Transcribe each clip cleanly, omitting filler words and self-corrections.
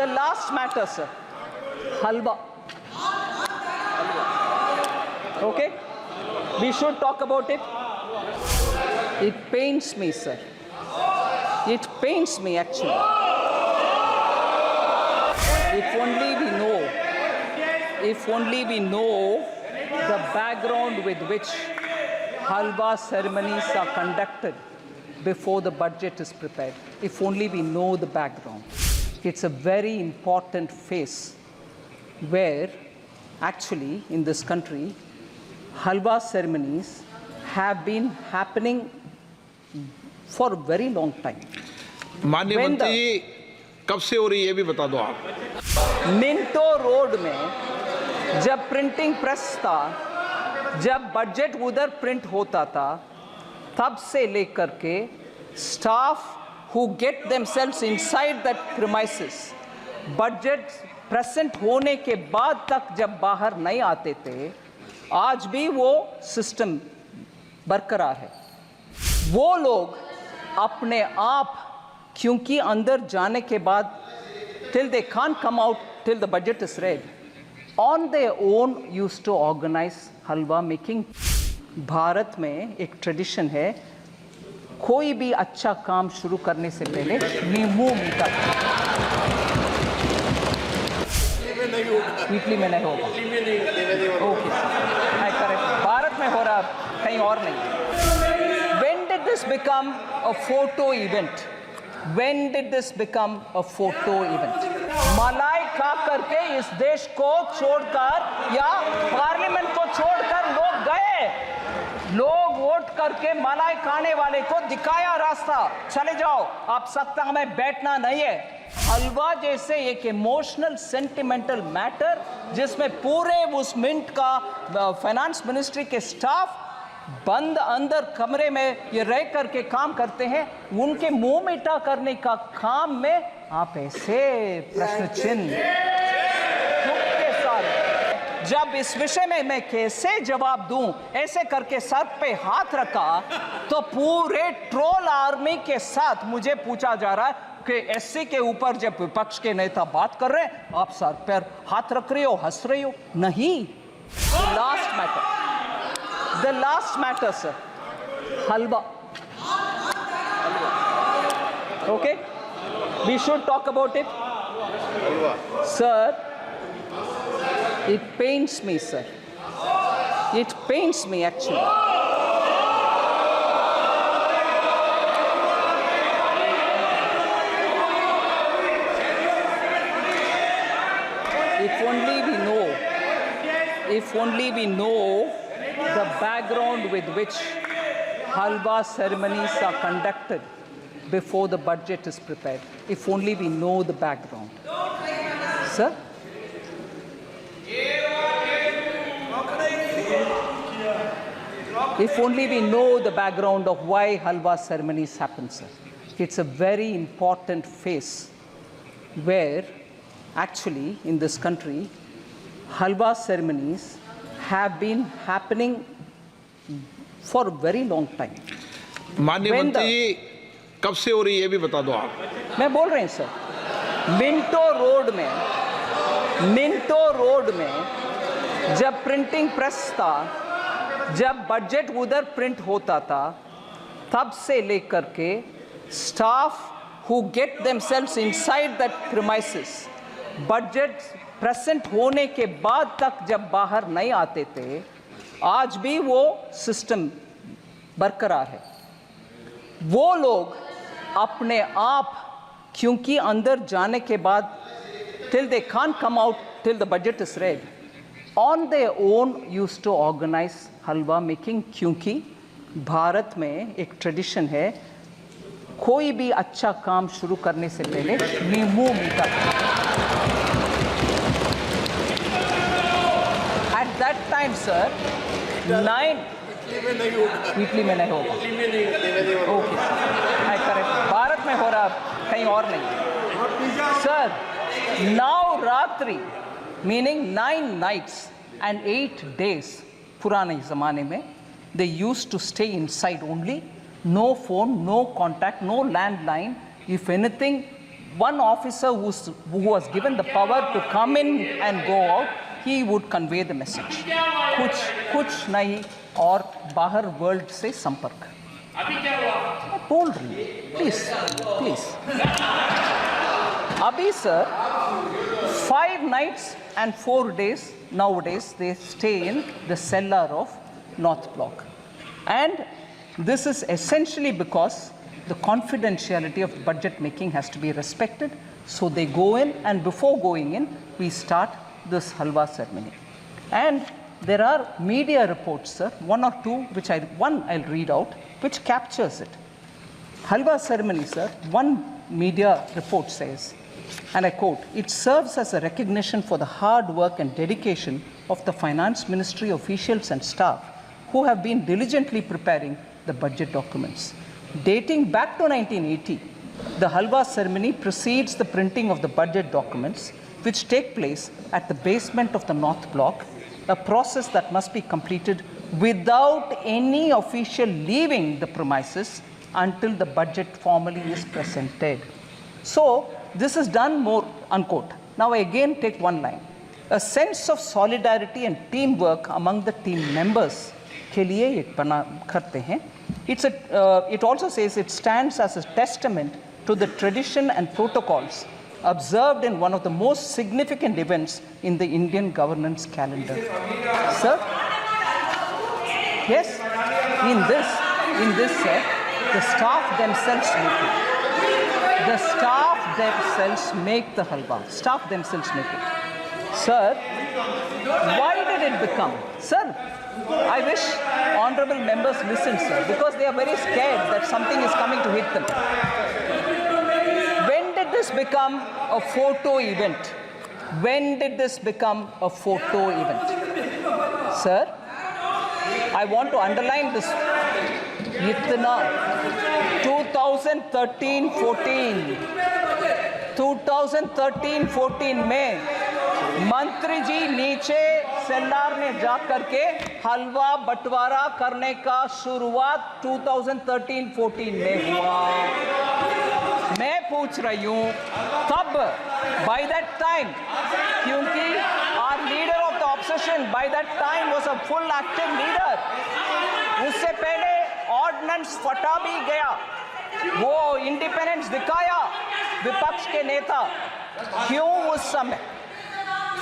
The last matter, sir. Halwa. Okay? We should talk about it. It pains me, sir. It pains me, actually. If only we know the background with which halwa ceremonies are conducted before the budget is prepared. If only we know the background. It's a very important phase where actually in this country halwa ceremonies have been happening for a very long time. माननीय मंत्री जी कब से हो रही है ये भी बता दो आप। मिंटो रोड में जब प्रिंटिंग प्रेस था, जब बजट उधर प्रिंट होता था, तब से लेकर के staff who get themselves inside that premises, budget present होने के बाद तक जब बाहर नहीं आते थे, आज भी वो सिस्टम बरकरार है। वो लोग अपने आप, क्योंकि अंदर जाने के बाद till they can't come out till the budget is read, on their own used to organize halwa making. Bharat में एक ट्रेडिशन है, कोई भी अच्छा काम शुरू करने से पहले नींबू मीठा। इटली में नहीं होगा। Okay, correct. भारत में हो रहा, कहीं और नहीं। When did this become a photo event? When did this become a photo event? मलाई खा करके इस देश को छोड़कर या पार्लियामेंट को छोड़कर लोग गए। लोग वोट करके मलाई खाने वाले को दिखाया रास्ता, चले जाओ, आप सत्ता में बैठना नहीं है। हलवा जैसे एक इमोशनल सेंटिमेंटल मैटर जिसमें पूरे उस मिंट का फाइनेंस मिनिस्ट्री के स्टाफ बंद अंदर कमरे में ये रह करके काम करते हैं, उनके मुंह मीठा करने का काम में आप ऐसे प्रश्न चिन्ह के साथ, जब इस विषय में मैं कैसे जवाब दूं, ऐसे करके सर पे हाथ रखा तो पूरे ट्रोल आर्मी के साथ मुझे पूछा जा रहा है कि एससी के ऊपर जब विपक्ष के नेता बात कर रहे हैं, आप सर पर हाथ रख रहे हो, हंस रहे हो। नहीं, the last matter, sir. Halwa. Okay? We should talk about it. Sir, it pains me, sir. It pains me, actually. If only we know the background with which halwa ceremonies are conducted before the budget is prepared. If only we know the background. Sir? If only we know the background of why halwa ceremonies happen, sir. It's a very important phase where actually in this country halwa ceremonies have been happening for a very long time. माननीय मंत्री जी कब से हो रही है ये भी बता दो आप। मैं बोल रहे हैं सर, मिंटो रोड में जब प्रिंटिंग प्रेस था, जब बजट उधर प्रिंट होता था, तब से लेकर के staff who get themselves inside that premises, budget present होने के बाद तक जब बाहर नहीं आते थे, आज भी वो सिस्टम बरकरार है। वो लोग अपने आप, क्योंकि अंदर जाने के बाद till they can't come out till the budget is read, on their own used to organize halwa making. क्योंकि भारत में एक ट्रेडिशन है, कोई भी अच्छा काम शुरू करने से पहले नींबू मीठा। At that time, sir, Italy में नहीं होगा। Okay, correct. भारत में हो रहा, कहीं और नहीं। Sir, Navratri meaning 9 nights and 8 days पुराने ज़माने में they used to stay inside only, no phone, no contact, no landline. If anything one officer who was given the power to come in and go out, he would convey the message. कुछ नहीं और बाहर world से संपर्क. बोल रही हूँ, please. अभी sir, 5 nights and 4 days nowadays they stay in the cellar of North Block, and this is essentially because the confidentiality of budget making has to be respected. So they go in, and before going in, we start this halwa ceremony. And there are media reports, sir, one or two, which I'll read out, which captures it. Halwa ceremony, sir, one media report says, and I quote, "It serves as a recognition for the hard work and dedication of the Finance Ministry officials and staff who have been diligently preparing the budget documents. Dating back to 1980, the halwa ceremony precedes the printing of the budget documents, which take place at the basement of the North Block, a process that must be completed without any official leaving the premises until the budget formally is presented." So this is done more, unquote. Now I again take one line. A sense of solidarity and teamwork among the team members के लिए ये बना करते हैं. It also says it stands as a testament to the tradition and protocols observed in one of the most significant events in the Indian governance calendar. Sir? Yes? In this, sir, the staff themselves make it. The staff themselves make the halwa. Staff themselves make it. Sir, why did it become? Sir, I wish honorable members listen, sir, because they are very scared that something is coming to hit them. When did this become a photo event? When did this become a photo event? Sir, I want to underline this. 2013-14 में मंत्री जी नीचे सेल्लार में जाकर के हलवा बंटवारा करने का शुरुआत 2013-14 में हुआ. मैं पूछ रही हूँ तब, by that time, क्योंकि our leader of the opposition by that time was a full active leader. उससे पहले ऑर्डिनेंस फटा भी गया, वो इंडिपेंडेंस दिखाया विपक्ष के नेता. क्यों उस समय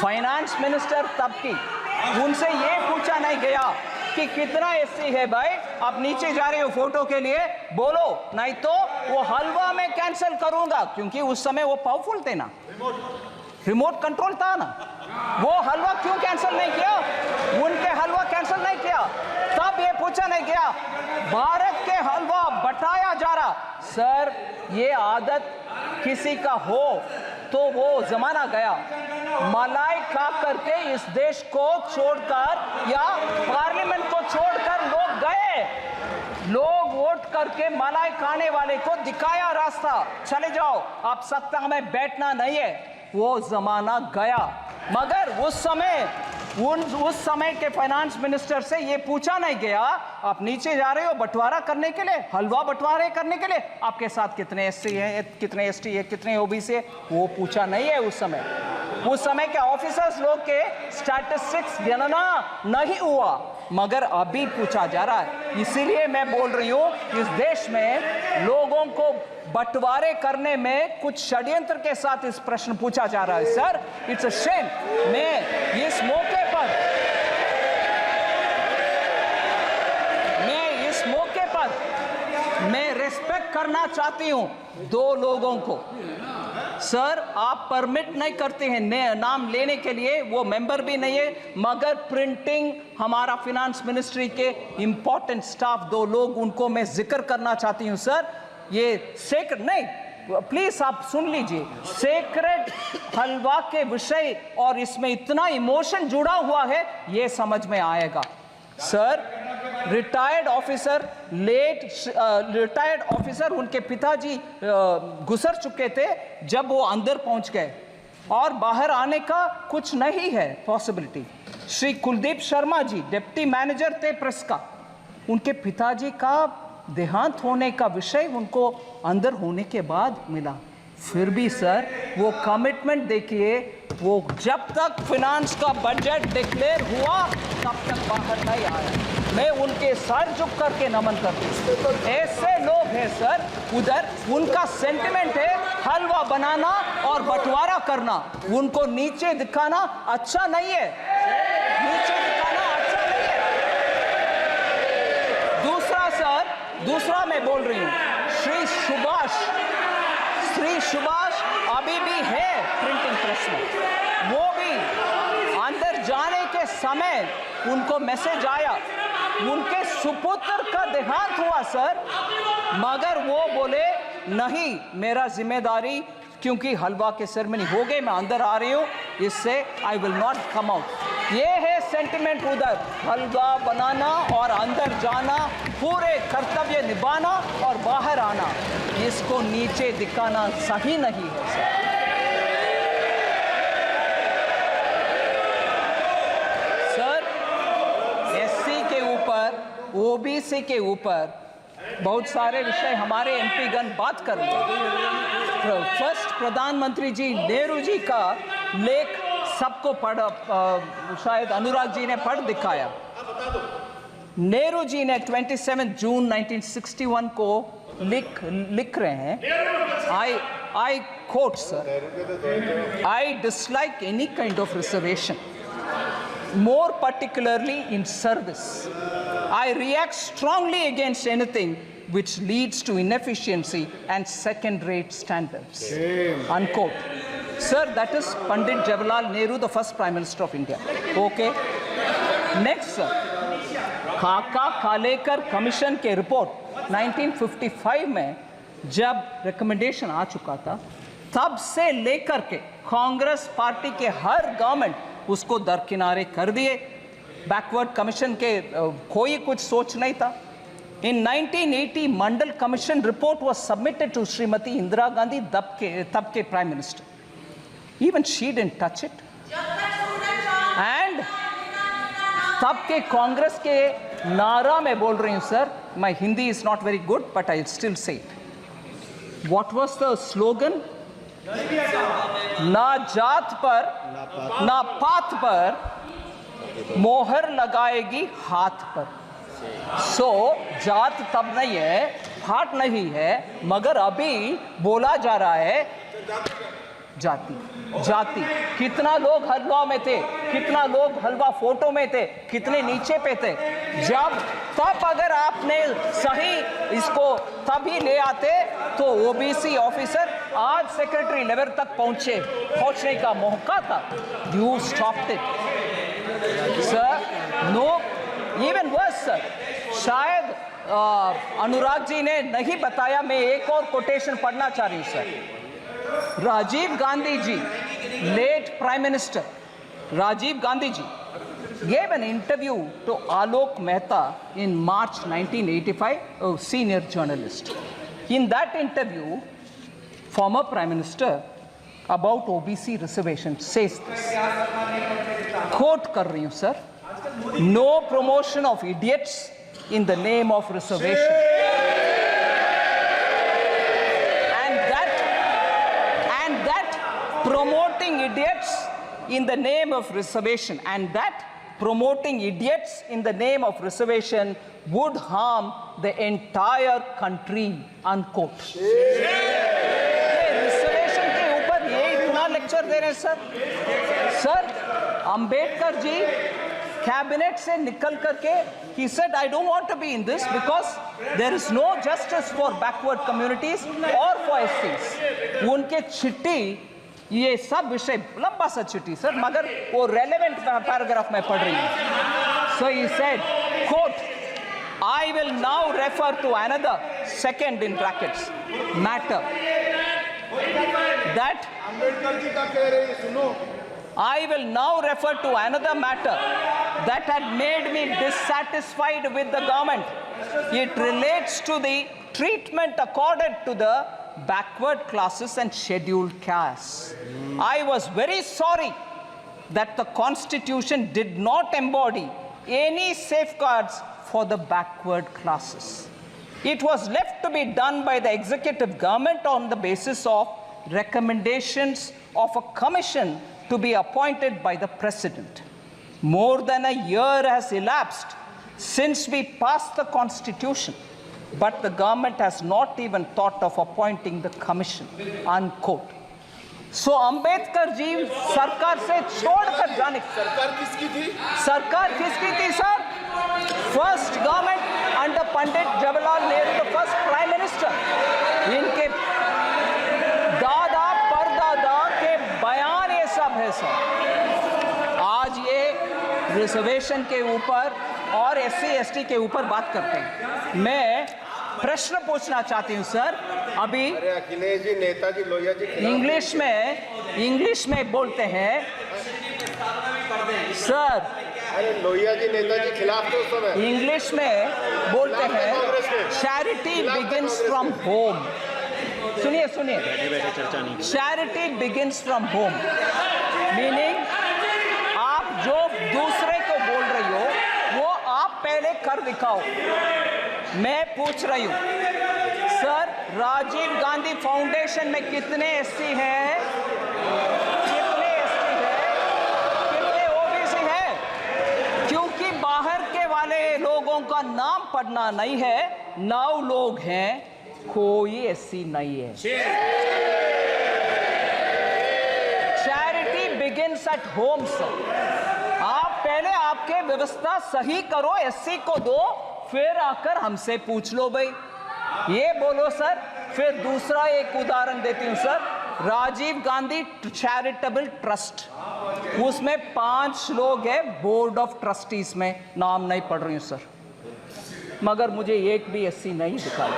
फाइनेंस मिनिस्टर तब की, उनसे ये पूछा नहीं गया कि कितना एससी है भाई, आप नीचे जा रहे हो फोटो के लिए, बोलो नहीं तो वो हलवा में कैंसिल करूंगा, क्योंकि उस समय वो पावरफुल थे ना, रिमोट कंट्रोल था ना. वो हलवा क्यों कैंसिल नहीं किया, उनके हलवा कैंसिल नहीं किया, तब ये पूछा नहीं गया. भारत के हलवा बटाया जा रहा. सर, ये आदत किसी का हो तो वो जमाना गया. मलाई खा करके इस देश को छोड़कर या पार्लियामेंट को छोड़कर लोग गए. लोग वोट करके मलाई खाने वाले को दिखाया रास्ता, चले जाओ, आप सत्ता में बैठना नहीं है. वो जमाना गया. मगर उस समय के फाइनेंस मिनिस्टर से ये पूछा नहीं गया, आप नीचे जा रहे हो बंटवारा करने के लिए, हलवा बंटवारे करने के लिए, आपके साथ कितने एससी है, कितने एसटी है, कितने ओबीसी है, वो पूछा नहीं है. उस समय के ऑफिसर्स लोग के स्टैटिस्टिक्स गणना नहीं हुआ, मगर अभी पूछा जा रहा है. इसीलिए मैं बोल रही हूँ, इस देश में लोगों को बंटवारे करने में कुछ षड्यंत्र के साथ इस प्रश्न पूछा जा रहा है. Sir, it's a shame. मैं इस मौके पर मैं रिस्पेक्ट करना चाहती हूं दो लोगों को. सर, आप परमिट नहीं करते हैं नाम लेने के लिए, वो मेंबर भी नहीं है, मगर प्रिंटिंग हमारा फिनेंस मिनिस्ट्री के इंपॉर्टेंट स्टाफ दो लोग, उनको मैं जिक्र करना चाहती हूं. सर, ये सेक्रेट नहीं, प्लीज आप सुन लीजिए, सेक्रेट हलवा के विषय और इसमें इतना इमोशन जुड़ा हुआ है, ये समझ में आएगा. सर, रिटायर्ड ऑफिसर उनके पिताजी गुजर चुके थे जब वो अंदर पहुंच गए, और बाहर आने का कुछ नहीं है possibility. Shri Kuldeep Sharma ji deputy manager थे प्रेस का, उनके पिताजी का देहांत होने का विषय उनको अंदर होने के बाद मिला. फिर भी सर वो कमिटमेंट देखिए, वो जब तक फिनांस का बजट डिक्लेयर हुआ तब तक बाहर नहीं आया। मैं उनके सर झुक करके नमन करता हूं। ऐसे लोग हैं सर उधर, उनका सेंटिमेंट है हलवा बनाना और बंटवारा करना, उनको नीचे दिखाना अच्छा नहीं है, नीचे दिखाना अच्छा नहीं है। दूसरा सर, दूसरा मैं बोल रही हूं, श्री सुभाष अभी भी है प्रिंटिंग प्रेस में, वो भी अंदर जाने के समय उनको मैसेज आया, उनके सुपुत्र का देहांत हुआ सर, मगर वो बोले नहीं मेरा जिम्मेदारी, क्योंकि हलवा के सेरेमनी हो गई, मैं अंदर आ रही हूं, इससे I will not come out. ये है सेंटिमेंट उधर, हलवा बनाना और अंदर जाना, पूरे कर्तव्य निभाना और बाहर आना, इसको नीचे दिखाना सही नहीं है सर। एससी के ऊपर, ओबीसी के ऊपर बहुत सारे विषय हमारे एमपी गण बात कर रहे हैं। फर्स्ट प्रधानमंत्री जी नेहरू जी का लेख सबको शायद अनुराग जी ने पढ़ दिखाया। नेहरू जी ने 27 जून 1961 को लिख रहे हैं, I quote sir, I dislike any kind of reservation, more particularly in service. I react strongly against anything which leads to inefficiency and second-rate standards. Unquote. Sir, that is Pandit Jawaharlal Nehru, the first Prime Minister of India. Okay. Next, sir. खाका खालेकर commission के report 1955 में जब recommendation आ चुका था, तब से लेकर के कांग्रेस पार्टी के हर गवर्नमेंट उसको दरकिनारे कर दिए। बैकवर्ड कमीशन के कोई कुछ सोच नहीं था। In 1980, Mandal commission report was submitted to Shrimati Indira Gandhi, तब के prime minister. Even she didn't touch it. And तब के कांग्रेस के नारा में बोल रही हूं sir, my Hindi is not very good, but I'll still say it. What was the slogan? ना जात पर ना पात पर मोहर लगाएगी हाथ पर। सो जात तब नहीं है, फाट नहीं है, मगर अभी बोला जा रहा है जाति जाति। कितना लोग हलवा में थे, कितना लोग हलवा फोटो में थे, कितने नीचे पे थे। जब तब अगर आपने सही इसको तभी ले आते तो ओबीसी ऑफिसर आज सेक्रेटरी लेवल तक पहुंचने का मौका था। You stopped it sir. No, even worse sir, शायद अनुराग जी ने नहीं बताया, मैं एक और कोटेशन पढ़ना चाह रही हूं sir. Rajiv Gandhi ji, late Prime Minister Rajiv Gandhi ji gave an interview to Alok Mehta in March 1985, a senior journalist. In that interview, former Prime Minister about OBC reservation says this, quote कर रही हूँ sir, no promotion of idiots in the name of reservation. Promoting idiots in the name of reservation, and that promoting idiots in the name of reservation would harm the entire country, unquote. Reservation के ऊपर ये इतना lecture दे रहे हैं sir. Ambedkar ji cabinet से निकल करके he said I don't want to be in this because there is no justice for backward communities or for SCs. उनके चिट्ठी, ये सब विषय लंबा सा चिट्ठी सर, मगर वो रेलेवेंट पैराग्राफ में पढ़ रही हूं। So he said, quote, I will now refer to another, second in brackets, matter that I will now refer to another matter that had made me dissatisfied with the government. It relates to the treatment accorded to the backward classes and scheduled castes. I was very sorry that the Constitution did not embody any safeguards for the backward classes. It was left to be done by the executive government on the basis of recommendations of a commission to be appointed by the President. More than a year has elapsed since we passed the Constitution, but the government has not even thought of appointing the commission, unquote. So Ambedkar ji सरकार से छोड़कर जाने सरकार किसकी थी? सरकार किसकी थी sir? First government under Pandit Jawaharlal Nehru, the first prime minister. इनके दादा परदादा के बयान ये सब है सर. आज ये रिजर्वेशन के ऊपर और SC/ST के ऊपर बात करते हैं. मैं प्रश्न पूछना चाहती हूं सर. अभी अरे अखिलेश जी, नेताजी लोहिया जी इंग्लिश में बोलते हैं सर. अरे लोहिया जी नेताजी खिलाफ तो उस समय इंग्लिश में बोलते हैं चैरिटी बिगिंस फ्रॉम होम. सुनिए charity begins from home, meaning आप जो दूसरे को बोल रही हो वो आप पहले कर दिखाओ. मैं पूछ रही हूं सर, राजीव गांधी फाउंडेशन में कितने SC हैं, कितने ST हैं, कितने OBC हैं? क्योंकि बाहर के वाले लोगों का नाम पढ़ना नहीं है. 9 लोग हैं, कोई SC नहीं है. Charity begins at home sir. आप पहले आपके व्यवस्था सही करो, SC को दो, फिर आकर हमसे पूछ लो भाई. ये बोलो सर. फिर दूसरा एक उदाहरण देती हूं sir. Rajiv Gandhi charitable trust, उसमें 5 लोग हैं बोर्ड ऑफ ट्रस्टीज में. नाम नहीं पढ़ रही हूं सर, मगर मुझे एक भी SC नहीं दिखाई.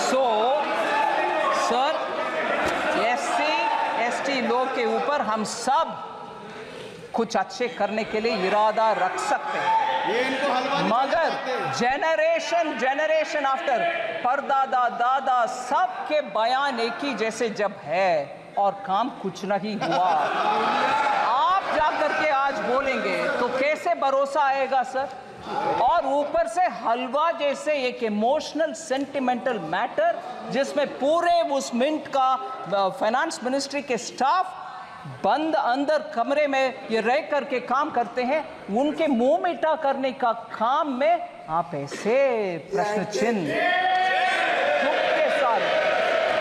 सो सर, SC/ST लोग के ऊपर हम सब कुछ अच्छे करने के लिए इरादा रख सकते हैं, मगर जनरेशन आफ्टर परदादा दादा सबके बयान एक ही जैसे जब है और काम कुछ नहीं हुआ, आप जाकर के आज बोलेंगे तो कैसे भरोसा आएगा सर? और ऊपर से हलवा जैसे एक इमोशनल सेंटिमेंटल मैटर जिसमें पूरे उस मिंट का फाइनेंस मिनिस्ट्री के स्टाफ बंद अंदर कमरे में ये रह करके काम करते हैं, उनके मुंह मीठा करने का काम में आप ऐसे प्रश्न चिन्ह के साथ.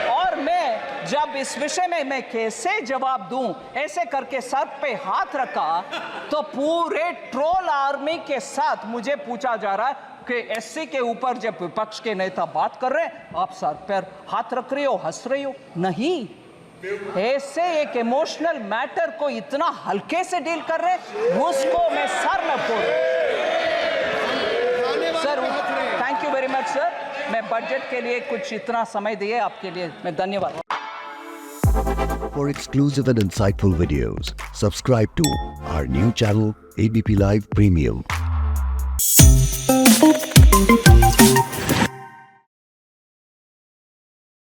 और मैं जब इस विषय में मैं कैसे जवाब दूं, ऐसे करके सर पे हाथ रखा तो पूरे ट्रोल आर्मी के साथ मुझे पूछा जा रहा है कि SC के ऊपर जब विपक्ष के नेता बात कर रहे हैं आप सर पर हाथ रख रही हो, हंस रही हो. नहीं, ऐसे एक इमोशनल मैटर को इतना हल्के से डील कर रहे हैं, उसको मैं सर न फोड़. Sir thank you very much sir. मैं बजट के लिए कुछ इतना समय दिए आपके लिए मैं धन्यवाद. For exclusive and insightful videos, subscribe to our new channel ABP Live Premium.